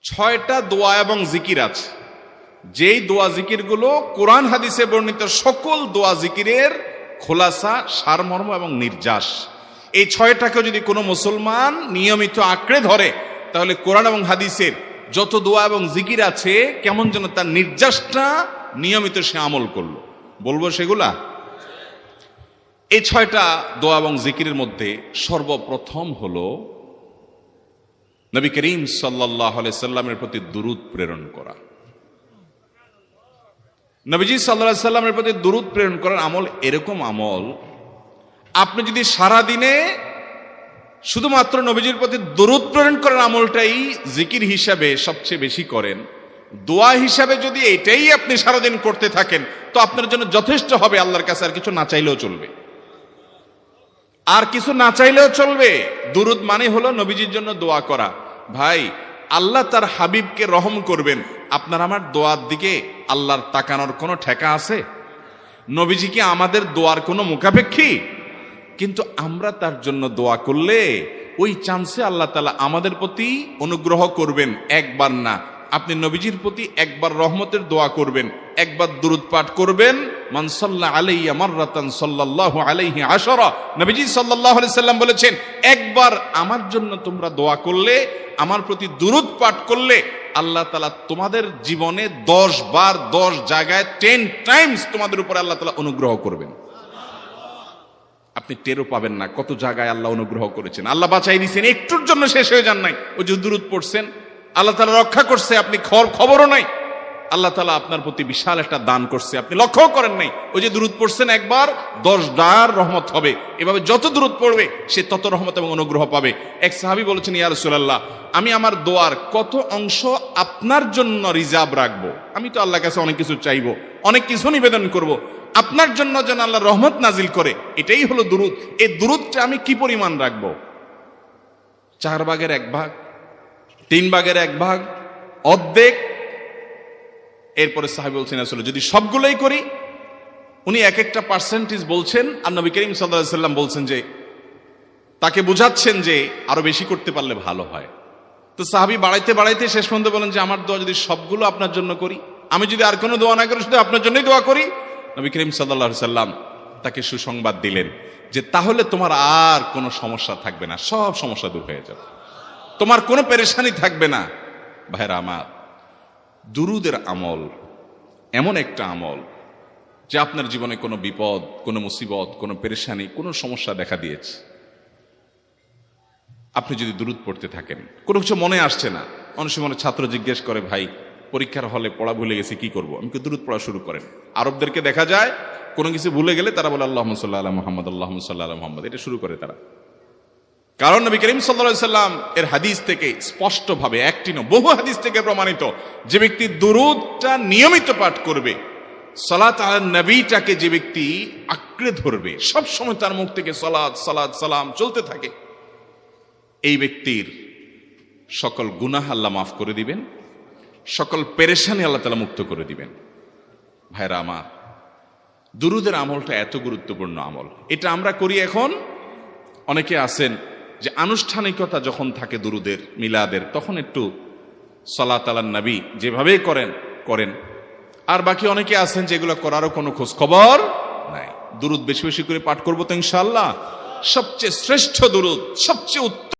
ছয়টা দোয়া এবং জিকির আছে, যেই দোয়া জিকিরগুলো কোরআন হাদিসে বর্ণিত সকল দোয়া জিকিরের খোলাসা, সারমর্ম এবং নির্যাস। এই ছয়টাকে যদি কোনো মুসলমান নিয়মিত আঁকড়ে ধরে, তাহলে কোরআন এবং হাদিসের যত দোয়া এবং জিকির আছে কেমন যেন তার নির্যাসটা নিয়মিত সে আমল করলো। বলবো সেগুলা। এই ছয়টা দোয়া এবং জিকিরের মধ্যে সর্বপ্রথম হলো নবী করিম সাল্লাল্লাহু আলাইহি সাল্লামের প্রতি দুরূদ প্রেরণ করা। নবীজি সাল্লাল্লাহু আলাইহি সাল্লামের প্রতি দুরূদ প্রেরণ করার আমল এরকম আমল, আপনি যদি সারা দিনে শুধুমাত্র নবীজির প্রতি দুরূদ প্রেরণ করার আমলটাই জিকির হিসাবে সবচেয়ে বেশি করেন, দোয়া হিসাবে যদি এটাই আপনি সারাদিন করতে থাকেন, তো আপনার জন্য যথেষ্ট হবে। আল্লাহর কাছে আর কিছু না চাইলেও চলবে, আর কিছু না চাইলেও চলবে। দুরূদ মানে হলো নবীজির জন্য দোয়া করা। ভাই, আল্লাহ তার হাবিবকে রহম করবেন, আপনার আমার দোয়ার দিকে আল্লাহর তাকানোর কোনো ঠেকা আছে? নবীজি কি আমাদের দোয়ার কোনো মুখাপেক্ষী? কিন্তু আমরা তার জন্য দোয়া করলে ওই চান্সে আল্লাহ তাআলা আমাদের প্রতি অনুগ্রহ করবেন। একবার না, আপনি নবীজির প্রতি একবার রহমতের দোয়া করবেন, একবার দুরূদ পাঠ করবেন। মান সাল্লা আলাইয়া মাররাতান সাল্লাল্লাহু আলাইহি আশারা। নবীজি সাল্লাল্লাহু আলাইহি সাল্লাম বলেছেন, একবার আমার জন্য তোমরা দোয়া করলে, আমার প্রতি দুরূদ পাঠ করলে, আল্লাহ তাআলা তোমাদের জীবনে 10 বার 10 জায়গায় 10 টাইমস তোমাদের উপরে আল্লাহ তাআলা অনুগ্রহ করবেন। আপনি টেরও পাবেন না কত জায়গায় আল্লাহ অনুগ্রহ করেছেন। আল্লাহ বাঁচাই দিয়েছেন, একটুর জন্য শেষ হয়ে যান নাই। ওই যে দুরূদ পড়ছেন, আল্লাহ তাআলা রক্ষা করছে, আপনি খবরও নাই। আল্লাহ তাআলা আপনার প্রতি বিশাল একটা দান করছে, আপনি লক্ষ্যও করেন নাই। ওই যে দুরূদ পড়ছেন একবার, 10 বার রহমত হবে। এভাবে যত দুরূদ পড়বে সে তত রহমত এবং অনুগ্রহ পাবে। এক সাহাবী বলেছেন, ইয়া রাসূলুল্লাহ, আমি আমার দোয়ার কত অংশ আপনার জন্য রিজার্ভ রাখবো? আমি তো আল্লাহর কাছে অনেক কিছু চাইবো, অনেক কিছু নিবেদন করব, আপনার জন্য যেন আল্লাহ রহমত নাজিল করে, এটাই হলো দুরূদ। এই দুরূদটা আমি কি পরিমাণ রাখবো? 4 ভাগের 1 ভাগ, 3 ভাগের 1 ভাগ, অর্ধেক? এরপরে সাহাবী বলছেন, আসলে যদি সবগুলোই করি। উনি এক একটা পার্সেন্টেজ বলছেন, আর নবী করিম সাল্লাল্লাহু আলাইহি সাল্লাম বলছেন যে, তাকে বুঝাচ্ছেন যে আরো বেশি করতে পারলে ভালো হয়। তো সাহাবী বাড়াইতে বাড়াইতে শেষ পর্যন্ত বলেন যে, আমার দোয়া যদি সবগুলো আপনার জন্য করি, আমি যদি আর কোনো দোয়া না করি, শুধু আপনার জন্যই দোয়া করি। নবী করিম সাল্লাল্লাহু আলাইহি সাল্লাম তাকে সুসংবাদ দিলেন যে, তাহলে তোমার আর কোনো সমস্যা থাকবে না, সব সমস্যা দূর হয়ে যাবে, তোমার কোনো পেরেশানি থাকবে না। ভাইরা আমার, দুরূদের আমল এমন একটা আমল যে আপনার জীবনে কোনো বিপদ, কোনো মুসিবত, কোনো পেরেশানি, কোনো সমস্যা দেখা দিয়েছে, আপনি যদি দুরূদ পড়তে থাকেন, কোনো কিছু মনে আসছে না। অনেক সময় ছাত্র জিজ্ঞেস করে, ভাই পরীক্ষার হলে পড়া ভুলে গেছি, কি করবো? আমি দুরূদ পড়া শুরু করেন। আরবদেরকে দেখা যায় কোনো কিছু ভুলে গেলে তারা বলে আল্লাহুম্মা সাল্লি আলা মুহাম্মদ, আল্লাহুম্মা সাল্লি আলা মুহাম্মদ, এটা শুরু করে তারা। কারণ নবী করিম সাল্লাল্লাহু আলাইহি সাল্লাম এর হাদিস থেকে স্পষ্টভাবে, একটি নয় বহু হাদিস থেকে প্রমাণিত, যে ব্যক্তি দুরূদটা নিয়মিত পাঠ করবে, সালাত আলান নবীটাকে যে ব্যক্তি আঁকড়ে ধরবে, সব সময় তার মুখ থেকে সালাত সালাত সালাম চলতে থাকে, এই ব্যক্তির সকল গুনাহ আল্লাহ মাফ করে দিবেন, সকল পেরেশানি আল্লাহ তাআলা মুক্ত করে দিবেন। ভাইরা আমার, দুরূদের আমলটা এত গুরুত্বপূর্ণ আমল। এটা আমরা করি এখন। অনেকে আছেন যে আনুষ্ঠানিকতা যখন থাকে দুরূদের, মিলাদের, তখন একটু সালাত আলান নবী যেভাবে করেন। আর বাকি অনেকে আছেন যেগুলো করারও কোনো খোঁজ খবর নাই। দুরূদ বেশি বেশি করে পাঠ করবো তো ইনশাআল্লাহ। সবচেয়ে শ্রেষ্ঠ দুরূদ, সবচেয়ে উত্তম